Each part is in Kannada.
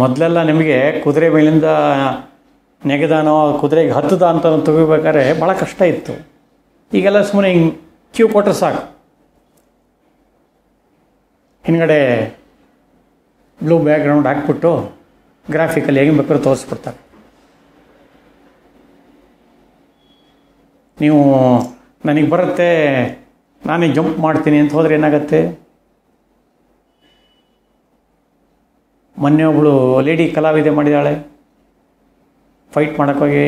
ಮೊದಲೆಲ್ಲ ನಿಮಗೆ ಕುದುರೆ ಮೇಲಿಂದ ನೆಗೆದಾನೋ ಕುದುರೆಗೆ ಹತ್ತದ ಅಂತ ತೆಗಿಬೇಕಾದ್ರೆ ಭಾಳ ಕಷ್ಟ ಇತ್ತು. ಈಗೆಲ್ಲ ಸುಮ್ಮನೆ ಹಿಂಗೆ ಕ್ಯೂ ಕೊಟ್ಟರೆ ಸಾಕು, ಹಿಂದ್ಗಡೆ ಬ್ಲೂ ಬ್ಯಾಕ್ಗ್ರೌಂಡ್ ಹಾಕ್ಬಿಟ್ಟು ಗ್ರಾಫಿಕಲ್ಲಿ ಹೇಗೆ ಬೇಕಾದ್ರೂ ತೋರಿಸ್ಬಿಡ್ತಾರೆ. ನೀವು ನನಗೆ ಬರುತ್ತೆ, ನಾನೇ ಜಂಪ್ ಮಾಡ್ತೀನಿ ಅಂತ ಹೋದರೆ ಏನಾಗತ್ತೆ? ಮೊನ್ನೆ ಒಬ್ಬಳು ಲೇಡಿ ಕಲಾವಿದೆ ಮಾಡಿದಾಳೆ, ಫೈಟ್ ಮಾಡೋಕ್ಕೋಗಿ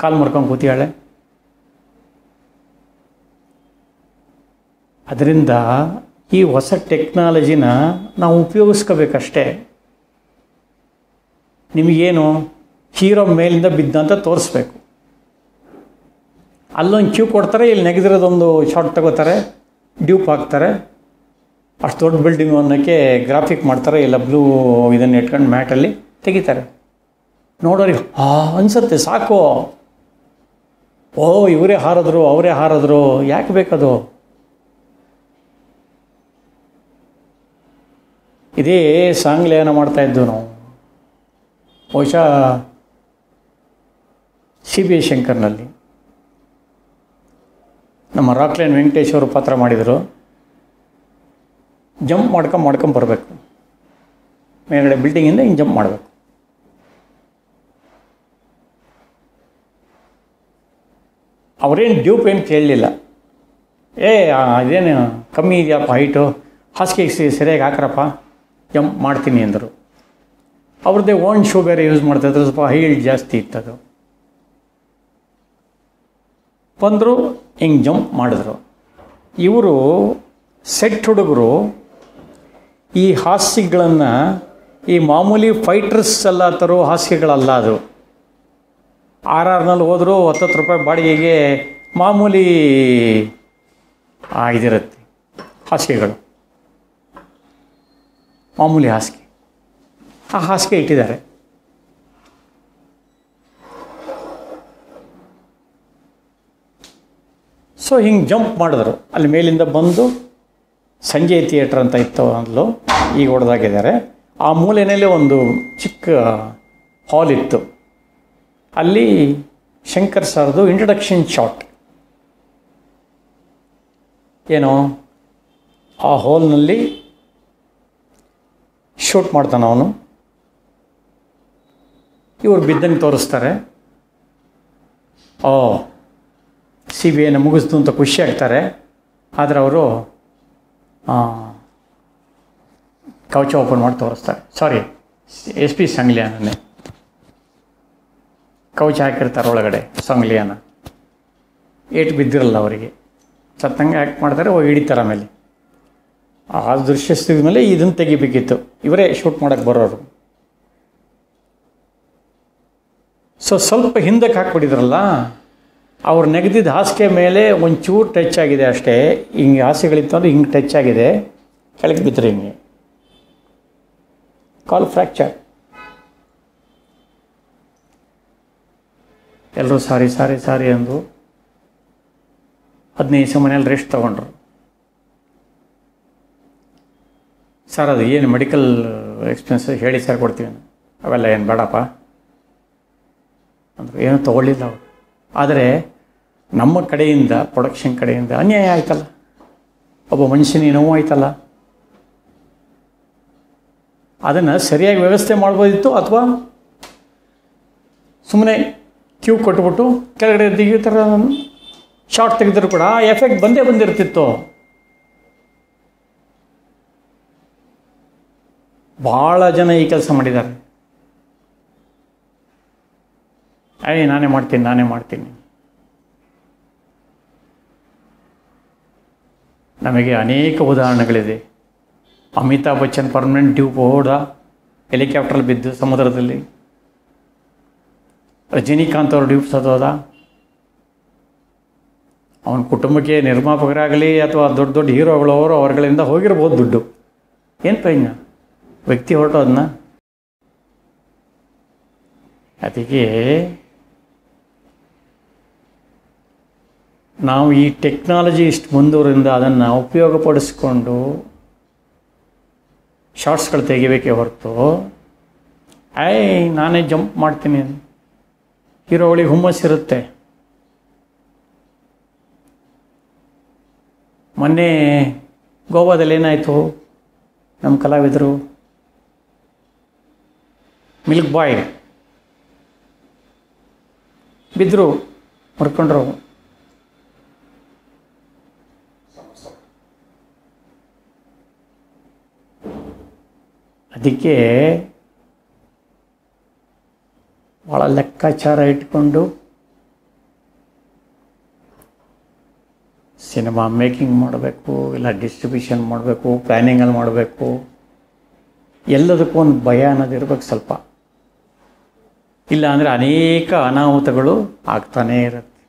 ಕಾಲು ಮುರ್ಕೊಂಡು ಕೂತಿದ್ದಾಳೆ. ಅದರಿಂದ ಈ ಹೊಸ ಟೆಕ್ನಾಲಜಿನ ನಾವು ಉಪಯೋಗಿಸ್ಕೋಬೇಕಷ್ಟೇ. ನಿಮಗೇನು ಹೀರೋ ಮೇಲಿಂದ ಬಿದ್ದ ಅಂತ ತೋರಿಸ್ಬೇಕು. ಅಲ್ಲೊಂದು ಕ್ಯೂ ಕೊಡ್ತಾರೆ, ಇಲ್ಲಿ ನೆಗೆದಿರೋದೊಂದು ಶಾರ್ಟ್ ತಗೋತಾರೆ, ಡ್ಯೂಪ್ ಹಾಕ್ತಾರೆ, ಅಷ್ಟು ದೊಡ್ಡ ಬಿಲ್ಡಿಂಗ್ ಅನ್ನೋಕ್ಕೆ ಗ್ರಾಫಿಕ್ ಮಾಡ್ತಾರೆ, ಇಲ್ಲ ಬ್ಲೂ ಇದನ್ನು ಇಟ್ಕೊಂಡು ಮ್ಯಾಟಲ್ಲಿ ತೆಗಿತಾರೆ. ನೋಡೋರಿಗೆ ಅನಿಸುತ್ತೆ ಸಾಕು, ಓ ಇವರೇ ಹಾರಿದ್ರು ಅವರೇ ಹಾರಿದ್ರು, ಯಾಕೆ ಬೇಕದು? ಇದೇ ಸಾಂಗ್ಲಿಯಾನ ಮಾಡ್ತಾಯಿದ್ದು ನಾವು. ಬಹುಶಃ CBI ಶಂಕರ್ನಲ್ಲಿ ನಮ್ಮ ರಾಕ್ಲೈನ್ ವೆಂಕಟೇಶ್ ಅವರು ಪಾತ್ರ ಮಾಡಿದರು. ಜಂಪ್ ಮಾಡ್ಕೊಂಡು ಬರಬೇಕು, ಮೇಲ್ಗಡೆ ಬಿಲ್ಡಿಂಗಿಂದ ಹಿಂಗೆ ಜಂಪ್ ಮಾಡಬೇಕು. ಅವರೇನು ಡ್ಯೂಪ್ ಏನು ಕೇಳಲಿಲ್ಲ, ಇದೇನು ಕಮ್ಮಿ ಇದೆಯಪ್ಪ ಹೈಟು, ಹಾಸಿಗೆ ಸರಿಯಾಗಿ ಹಾಕ್ರಪ್ಪ, ಜಂಪ್ ಮಾಡ್ತೀನಿ ಅಂದರು. ಅವ್ರದ್ದೇ ಓನ್ ಶೂ ಬೇರೆ ಯೂಸ್ ಮಾಡ್ತಾಯಿದ್ರು, ಸ್ವಲ್ಪ ಹೈಟ್ ಜಾಸ್ತಿ ಇತ್ತದು. ಬಂದರು, ಹಿಂಗೆ ಜಂಪ್ ಮಾಡಿದ್ರು. ಇವರು ಸೆಟ್ ಹುಡುಗರು ಈ ಹಾಸ್ಯಗಳನ್ನು, ಈ ಮಾಮೂಲಿ ಫೈಟರ್ಸ್ ಎಲ್ಲ ತರೋ ಹಾಸ್ಯಗಳಲ್ಲ ಅದು. RRನಲ್ಲಿ ಹೋದರೂ 10 ರೂಪಾಯಿ ಬಾಡಿಗೆಗೆ ಮಾಮೂಲಿ ಇದಿರುತ್ತೆ ಹಾಸಿಗೆಗಳು, ಮಾಮೂಲಿ ಹಾಸಿಗೆ. ಆ ಹಾಸಿಗೆ ಇಟ್ಟಿದ್ದಾರೆ. ಸೊ ಹಿಂಗೆ ಜಂಪ್ ಮಾಡಿದ್ರು. ಅಲ್ಲಿ ಮೇಲಿಂದ ಬಂದು ಸಂಜಯ್ ಥಿಯೇಟ್ರ್ ಅಂತ ಇತ್ತು ಅಲ್ಲೂ, ಈಗ ಹೊಡೆದಾಗಿದ್ದಾರೆ. ಆ ಮೂಲೆಯಲ್ಲಿ ಒಂದು ಚಿಕ್ಕ ಹಾಲ್ ಇತ್ತು. ಅಲ್ಲಿ ಶಂಕರ್ ಸರ್ದು ಇಂಟ್ರಡಕ್ಷನ್ ಶಾಟ್ ಏನೋ ಆ ಹಾಲ್ನಲ್ಲಿ ಶೂಟ್ ಮಾಡ್ತಾನೆ ಅವನು. ಇವರು ಬಿದ್ದಂಗೆ ತೋರಿಸ್ತಾರೆ. CBIನ ಮುಗಿಸ್ತು ಅಂತ ಖುಷಿ ಆಗ್ತಾರೆ. ಆದರೆ ಅವರು ಕವಚ ಓಪನ್ ಮಾಡಿ ತೋರಿಸ್ತಾರೆ. ಸಾರಿ, SP ಸಂಗ್ಲಿಯಾನೇ ಕವಚ ಹಾಕಿರ್ತಾರೆ ಒಳಗಡೆ. ಸಂಗ್ಲಿಯಾನ ಏಟು ಬಿದ್ದಿರಲ್ಲ ಅವರಿಗೆ, ಸತ್ತಂಗೆ ಆ್ಯಕ್ಟ್ ಮಾಡ್ತಾರೆ, ಹೋಗಿ ಹಿಡಿತಾರೆ. ಆಮೇಲೆ ಆ ದೃಶ್ಯ ಮೇಲೆ ಇದನ್ನು ತೆಗಿಬೇಕಿತ್ತು, ಇವರೇ ಶೂಟ್ ಮಾಡೋಕ್ಕೆ ಬರೋರು. ಸೊ ಸ್ವಲ್ಪ ಹಿಂದಕ್ಕೆ ಹಾಕ್ಬಿಟ್ಟಿದ್ರಲ್ಲ, ಅವ್ರು ನೆಗೆದಿದ್ದ ಹಾಸಿಗೆ ಮೇಲೆ ಒಂಚೂರು ಟಚ್ ಆಗಿದೆ ಅಷ್ಟೇ. ಹಿಂಗೆ ಹಾಸಿಗೆಗಳಿತ್ತು ಅಂದರೆ ಹಿಂಗೆ ಟಚ್ ಆಗಿದೆ, ಕೆಳಗೆ ಬಿದ್ದರೆ ಹಿಂಗೆ ಕಾಲ್ ಫ್ರ್ಯಾಕ್ಚರ್. ಎಲ್ಲರೂ ಸಾರಿ ಸಾರಿ ಸಾರಿ ಅಂದು 15 ದಿವಸ ಮನೇಲಿ ರೆಸ್ಟ್ ತೊಗೊಂಡ್ರು. ಸರ್ ಅದು ಏನು ಮೆಡಿಕಲ್ ಎಕ್ಸ್ಪೆನ್ಸ್ ಹೇಳಿ ಸರ್ ಕೊಡ್ತೀವಿ, ಅವೆಲ್ಲ ಏನು ಬೇಡಪ್ಪ ಅಂದರು. ಏನೂ ತೊಗೊಳ್ಳಿಲ್ಲ ಅವರು. ಆದರೆ ನಮ್ಮ ಕಡೆಯಿಂದ, ಪ್ರೊಡಕ್ಷನ್ ಕಡೆಯಿಂದ ಅನ್ಯಾಯ ಆಯ್ತಲ್ಲ, ಒಬ್ಬ ಮನುಷ್ಯನಿಗೆ ನೋವು ಆಯ್ತಲ್ಲ. ಅದನ್ನು ಸರಿಯಾಗಿ ವ್ಯವಸ್ಥೆ ಮಾಡ್ಬೋದಿತ್ತು, ಅಥವಾ ಸುಮ್ಮನೆ ಕ್ಯೂ ಕೊಟ್ಬಿಟ್ಟು ಕೆಳಗಡೆ ತೆಗಿತಾರ ಶಾರ್ಟ್ ತೆಗೆದ್ರು ಕೂಡ ಆ ಎಫೆಕ್ಟ್ ಬಂದೇ ಬಂದಿರ್ತಿತ್ತು. ಭಾಳ ಜನ ಈ ಕೆಲಸ ಮಾಡಿದ್ದಾರೆ. ನಾನೇ ಮಾಡ್ತೀನಿ. ನಮಗೆ ಅನೇಕ ಉದಾಹರಣೆಗಳಿದೆ. ಅಮಿತಾಬ್ ಬಚ್ಚನ್ ಪರ್ಮನೆಂಟ್ ಟ್ಯೂಬ್ ಹೋದ, ಹೆಲಿಕಾಪ್ಟ್ರಲ್ಲಿ ಬಿದ್ದು ಸಮುದ್ರದಲ್ಲಿ. ರಜನಿಕಾಂತ್ ಅವರು ಟ್ಯೂಬ್ ಸತ್ತೋದ. ಅವನ ಕುಟುಂಬಕ್ಕೆ ನಿರ್ಮಾಪಕರಾಗಲಿ ಅಥವಾ ದೊಡ್ಡ ದೊಡ್ಡ ಹೀರೋಗಳವರು ಅವರುಗಳಿಂದ ಹೋಗಿರ್ಬೋದು ದುಡ್ಡು, ಏನು ಪ್ರಯೋಜನ? ವ್ಯಕ್ತಿ ಹೊರಟೋದನ್ನ. ಅದಕ್ಕೆ ನಾವು ಈ ಟೆಕ್ನಾಲಜಿ ಇಷ್ಟು ಮುಂದುವರಿಂದ ಅದನ್ನು ಉಪಯೋಗಪಡಿಸ್ಕೊಂಡು ಶಾರ್ಟ್ಸ್ಗಳು ತೆಗಿಬೇಕೇ ಹೊರತು ನಾನೇ ಜಂಪ್ ಮಾಡ್ತೀನಿ. ಹೀರೋಗಳಿಗೆ ಹುಮ್ಮಸ್ಸಿರುತ್ತೆ. ಮೊನ್ನೆ ಗೋವಾದಲ್ಲಿ ಏನಾಯಿತು, ನಮ್ಮ ಕಲಾವಿದರು ಮಿಲ್ಕ್ ಬಾಯ್ ಬಿದ್ದರು, ಮುರ್ಕೊಂಡ್ರು. ಅದಕ್ಕೆ ಭಾಳ ಲೆಕ್ಕಾಚಾರ ಇಟ್ಕೊಂಡು ಸಿನಿಮಾ ಮೇಕಿಂಗ್ ಮಾಡಬೇಕು, ಇಲ್ಲ ಡಿಸ್ಟ್ರಿಬ್ಯೂಷನ್ ಮಾಡಬೇಕು, ಪ್ಲ್ಯಾನಿಂಗಲ್ಲಿ ಮಾಡಬೇಕು. ಎಲ್ಲದಕ್ಕೂ ಒಂದು ಭಯ ಅನ್ನೋದು ಇರಬೇಕು ಸ್ವಲ್ಪ. ಇಲ್ಲ ಅಂದರೆ ಅನೇಕ ಅನಾಹುತಗಳು ಆಗ್ತಾನೇ ಇರುತ್ತೆ.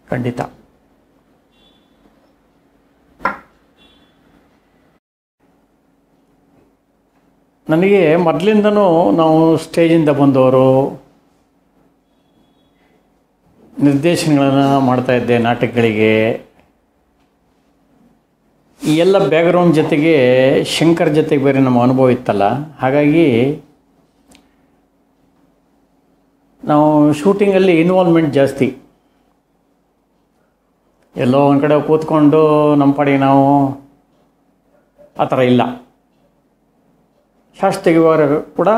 ಖಂಡಿತ. ನನಗೆ ಮೊದಲಿಂದನೂ ನಾವು ಸ್ಟೇಜಿಂದ ಬಂದವರು, ನಿರ್ದೇಶನಗಳನ್ನು ಮಾಡ್ತಾಯಿದ್ದೆ ನಾಟಕಗಳಿಗೆ. ಈ ಎಲ್ಲ ಬ್ಯಾಕ್ಗ್ರೌಂಡ್ ಜೊತೆಗೆ ಶಂಕರ್ ಜೊತೆಗೆ ಬೇರೆ ನಮ್ಮ ಅನುಭವ ಇತ್ತಲ್ಲ, ಹಾಗಾಗಿ ನಾವು ಶೂಟಿಂಗಲ್ಲಿ ಇನ್ವಾಲ್ವ್ಮೆಂಟ್ ಜಾಸ್ತಿ. ಎಲ್ಲೋ ಒಂದು ಕಡೆ ಕೂತ್ಕೊಂಡು ನಮ್ಮ ಪಾಡಿಗೆ ನಾವು ಆ ಥರ ಇಲ್ಲ. ಶಾರ್ಟ್ಸ್ ತೆಗೆಯುವಾಗ ಕೂಡ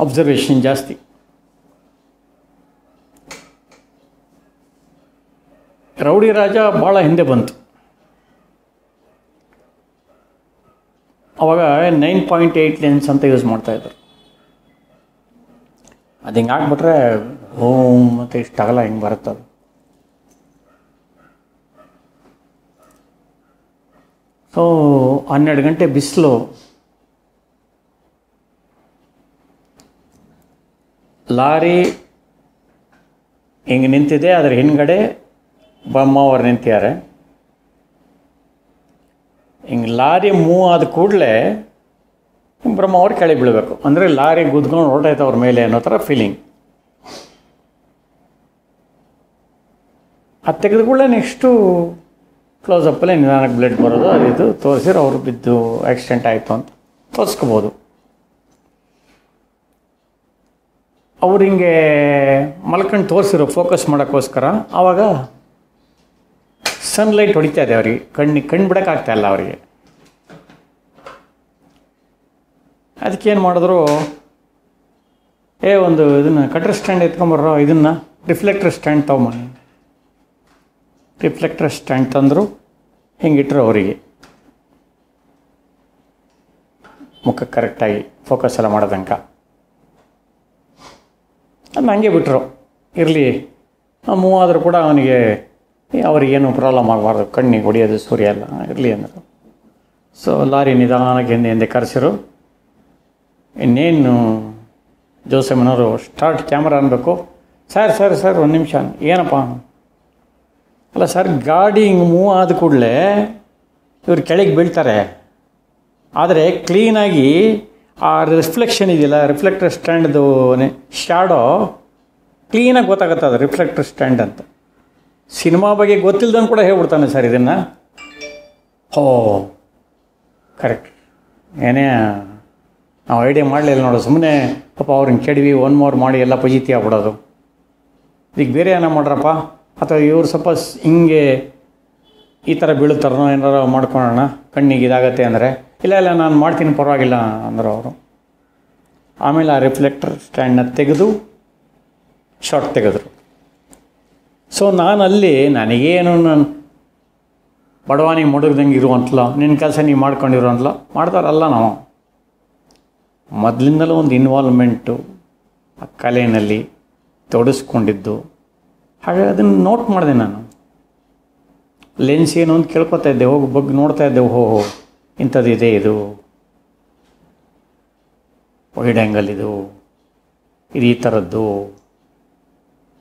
ಅಬ್ಸರ್ವೇಷನ್ ಜಾಸ್ತಿ. ರೌಡಿ ರಾಜ ಭಾಳ ಹಿಂದೆ ಬಂತು. ಅವಾಗ 9.8 ಲೆನ್ಸ್ ಅಂತ ಯೂಸ್ ಮಾಡ್ತಾಯಿದ್ರು. ಅದು ಹಿಂಗೆ ಹಾಕ್ಬಿಟ್ರೆ ಓಮ್ ಮತ್ತು ಇಷ್ಟಾಗಲ್ಲ, ಹಿಂಗೆ ಬರುತ್ತದು. ಸೊ 12 ಗಂಟೆ ಬಿಸಿಲು, ಲಾರಿ ಹಿಂಗೆ ನಿಂತಿದೆ, ಅದರ ಹಿಂದ್ಗಡೆ ಬ್ರಹ್ಮಾವರು ನಿಂತಿದ್ದಾರೆ. ಹಿಂಗೆ ಲಾರಿ ಮೂವ್ ಆದ ಕೂಡಲೇ ಬ್ರಹ್ಮಾವರು ಕೆಳಗೆ ಬೀಳಬೇಕು, ಅಂದರೆ ಲಾರಿ ಗುದ್ಕೊಂಡು ಹೊರಟೈತೆ ಅವ್ರ ಮೇಲೆ ಅನ್ನೋ ಥರ ಫೀಲಿಂಗ್. ಅದು ತೆಗೆದು ಕೂಡಲೇ ನೆಕ್ಸ್ಟು ಕ್ಲೋಸಪ್ಪಲ್ಲೇ ನಿಧಾನಕ್ಕೆ ಬ್ಲಡ್ ಬರೋದು, ಅದು ತೋರಿಸಿದ್ರೆ ಅವರು ಬಿದ್ದು ಆಕ್ಸಿಡೆಂಟ್ ಆಯಿತು ಅಂತ ತೋರಿಸ್ಕೋಬೋದು. ಅವ್ರು ಹಿಂಗೆ ಮಲ್ಕೊಂಡು ತೋರಿಸಿರೋ ಫೋಕಸ್ ಮಾಡೋಕ್ಕೋಸ್ಕರ ಆವಾಗ ಸನ್ಲೈಟ್ ಹೊಡಿತಾ ಇದೆ ಅವರಿಗೆ, ಕಣ್ಣು ಬಿಡೋಕ್ಕಾಗ್ತಾಯಿಲ್ಲ ಅವರಿಗೆ. ಅದಕ್ಕೇನು ಮಾಡಿದ್ರು, ಒಂದು ಇದನ್ನು ಕಟ್ರ್ ಸ್ಟ್ಯಾಂಡ್ ಎತ್ಕೊಂಬರ್ರೋ, ಇದನ್ನು ರಿಫ್ಲೆಕ್ಟರ್ ಸ್ಟ್ಯಾಂಡ್ ತೊಗೊಂಬನ್ನಿ. ರಿಫ್ಲೆಕ್ಟರ್ ಸ್ಟ್ಯಾಂಡ್ ತಂದರು, ಹಿಂಗಿಟ್ರು ಅವರಿಗೆ ಮುಖಕ್ಕೆ ಕರೆಕ್ಟಾಗಿ ಫೋಕಸ್ ಎಲ್ಲ ಮಾಡೋದಂಕ. ಅದನ್ನ ಹಂಗೆ ಬಿಟ್ಟರು, ಇರಲಿ ಮೂವ್ ಆದರೂ ಕೂಡ ಅವನಿಗೆ ಅವರಿಗೇನು ಪ್ರಾಬ್ಲಮ್ ಆಗಬಾರ್ದು, ಕಣ್ಣಿಗೆ ಹೊಡೆಯೋದು ಸೂರ್ಯ ಎಲ್ಲ ಇರಲಿ ಅಂದರು. ಸೊ ಲಾರಿ ನಿಧಾನಕ್ಕೆ ಹಿಂದೆ ಕರೆಸಿರು. ಇನ್ನೇನು ಜೋಸಮ್ಮನವರು ಸ್ಟಾರ್ಟ್ ಕ್ಯಾಮ್ರಾ ಅನ್ಬೇಕು. ಸರ್ ಒಂದು ನಿಮಿಷ. ಏನಪ್ಪ? ಅಲ್ಲ ಸರ್, ಗಾಡಿ ಹಿಂಗೆ ಮೂವ್ ಆದ ಕೂಡಲೇ ಇವ್ರು ಕೆಳಗೆ ಬೀಳ್ತಾರೆ, ಆದರೆ ಕ್ಲೀನಾಗಿ ಆ ರಿಫ್ಲೆಕ್ಷನ್ ಇದೆಯಲ್ಲ, ರಿಫ್ಲೆಕ್ಟರ್ ಸ್ಟ್ಯಾಂಡ್ದು ಶ್ಯಾಡೋ ಕ್ಲೀನಾಗಿ ಗೊತ್ತಾಗುತ್ತೆ, ಅದು ರಿಫ್ಲೆಕ್ಟರ್ ಸ್ಟ್ಯಾಂಡ್ ಅಂತ. ಸಿನಿಮಾ ಬಗ್ಗೆ ಗೊತ್ತಿಲ್ದಂಗೆ ಕೂಡ ಹೇಳ್ಬಿಡ್ತಾನೆ ಸರ್ ಇದನ್ನು. ಕರೆಕ್ಟ್, ಏನೇ ನಾವು ಐಡಿಯಾ ಮಾಡಲಿಲ್ಲ ನೋಡು, ಸುಮ್ಮನೆ ಪಾಪ ಅವ್ರನ್ನ ಕೆಡವಿ ಒನ್ ಮೋರ್ ಮಾಡಿ ಎಲ್ಲ ಪಜಿತಿ ಆಗ್ಬಿಡೋದು. ಈಗ ಬೇರೆ ಏನೋ ಮಾಡ್ರಪ್ಪ, ಅಥವಾ ಇವ್ರು ಸ್ವಲ್ಪ ಹಿಂಗೆ ಈ ಥರ ಬೀಳುತ್ತಾರೋ ಏನಾರು ಮಾಡ್ಕೊಳ್ಳೋಣ, ಕಣ್ಣಿಗೆ ಇದಾಗತ್ತೆ ಅಂದರೆ, ಇಲ್ಲ ನಾನು ಮಾಡ್ತೀನಿ ಪರವಾಗಿಲ್ಲ ಅಂದರು ಅವರು. ಆಮೇಲೆ ಆ ರಿಫ್ಲೆಕ್ಟರ್ ಸ್ಟ್ಯಾಂಡನ್ನ ತೆಗೆದು ಶಾರ್ಟ್ ತೆಗೆದ್ರು. ಸೊ ನನಗೇನು ನಾನು ಬಡವಾನಿಗೆ ಮಡಗ್ದಂಗೆ ಇರುವಂತಲ್ಲ, ನಿನ್ನ ಕೆಲಸ ನೀವು ಮಾಡ್ಕೊಂಡಿರೋಂತಲ್ಲ, ಮಾಡ್ತಾರಲ್ಲ. ನಾವು ಮೊದಲಿಂದಲೂ ಒಂದು ಇನ್ವಾಲ್ವ್ಮೆಂಟು ಆ ಕಲೆಯಲ್ಲಿ ತೊಡಸ್ಕೊಂಡಿದ್ದು, ಹಾಗೆ ಅದನ್ನು ನೋಟ್ ಮಾಡಿದೆ ನಾನು. ಲೆನ್ಸ್ ಏನು ಅಂತ ಕೇಳ್ಕೊತಾ ಇದ್ದೆ, ಹೋಗಿ ಬಗ್ಗೆ ನೋಡ್ತಾ ಇದ್ದೆ, ಇಂಥದ್ದಿದೆ, ಇದು ವೈಡ್ ಆ್ಯಂಗಲ್, ಇದು ಈ ಥರದ್ದು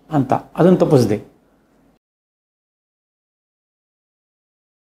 ಅಂತ. ಅದನ್ನು ತಪ್ಪಿಸ್ದೆ.